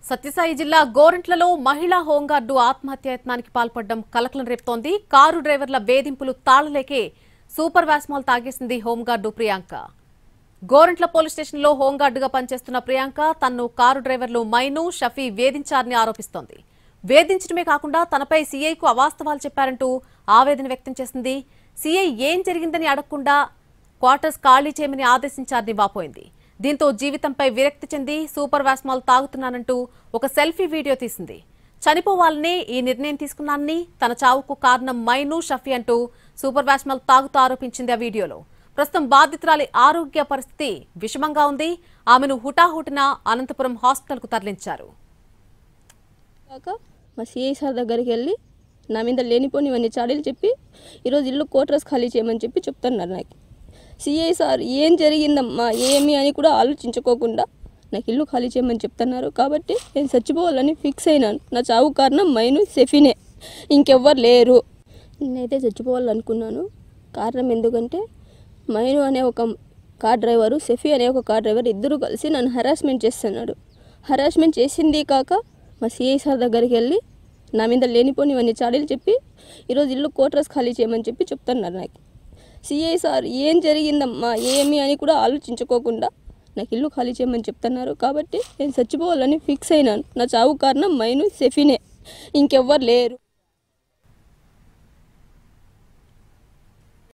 సత్యసాయి జిల్లా గోరంట్లలో మహిళా హోంగార్డు ఆత్మహత్యాయత్నానికి పాల్పడడం కలకలం రేపుతోంది. కారు డ్రైవర్ల వేధింపులు తాళలేకే సూపర్ వాస్మాల్ తాగేసింది హోంగార్డు ప్రియాంక. గోరంట్ల పోలీస్ స్టేషన్లో హోంగార్డుగా పనిచేస్తున్న ప్రియాంక తన్ను కారు డ్రైవర్లు మైను, షఫీ వేధించారని ఆరోపిస్తోంది. వేధించడమే కాకుండా తనపై సీఐకు అవాస్తవాలు చెప్పారంటూ ఆవేదన వ్యక్తం చేసింది. సీఐ ఏం జరిగిందని అడగకుండా క్వార్టర్స్ ఖాళీ చేయమని ఆదేశించారని వాపోయింది. దీంతో జీవితంపై విరక్తి చెంది సూపర్ వాస్మాల్ తాగుతున్నానంటూ ఒక సెల్ఫీ వీడియో తీసింది. చనిపోవాలనే ఈ నిర్ణయం తీసుకున్నానని, తన చావుకు కారణం మైను, షఫీ అంటూ సూపర్ వాస్మాల్ తాగుతూ ఆరోపించింది ఆ వీడియోలో. ప్రస్తుతం బాధితురాలి ఆరోగ్య పరిస్థితి విషమంగా ఉంది. ఆమెను హుటాహుటిన అనంతపురం హాస్పిటల్కు తరలించారు. మా సిఐ సార్ దగ్గరికి వెళ్ళి నా మీద లేనిపోనివన్నీ చాడీలు చెప్పి ఈరోజు ఇల్లు క్వార్టర్స్ ఖాళీ చేయమని చెప్తున్నారు. నాకు సిఐ సార్ ఏం జరిగిందమ్మా ఏమి అని కూడా ఆలోచించుకోకుండా నాకు ఇల్లు ఖాళీ చేయమని చెప్తున్నారు. కాబట్టి నేను చచ్చిపోవాలని ఫిక్స్ అయినాను. నా చావు కారణం మైను, షఫీనే, ఇంకెవ్వరు లేరు. నేనైతే చచ్చిపోవాలనుకున్నాను. కారణం ఎందుకంటే మైను అనే ఒక కార్ డ్రైవరు, షఫీ అనే ఒక కార్ డ్రైవర్ ఇద్దరు కలిసి నన్ను హరాస్మెంట్ చేస్తున్నాడు. హరాస్మెంట్ చేసింది కాక మా సిఐ సార్ దగ్గరికి వెళ్ళి నా మీద లేనిపోనివన్నీ చాడీలు చెప్పి ఈరోజు ఇల్లు క్వార్టర్స్ ఖాళీ చేయమని చెప్తున్నారు. నాకు సిఐ సార్ ఏం జరిగిందమ్మా ఏమి అని కూడా ఆలోచించుకోకుండా నాకు ఇల్లు ఖాళీ చేయమని చెప్తున్నారు. కాబట్టి నేను చచ్చిపోవాలని ఫిక్స్ అయినాను. నా చావు కారణం మైను, షఫీనే, ఇంకెవ్వరు లేరు.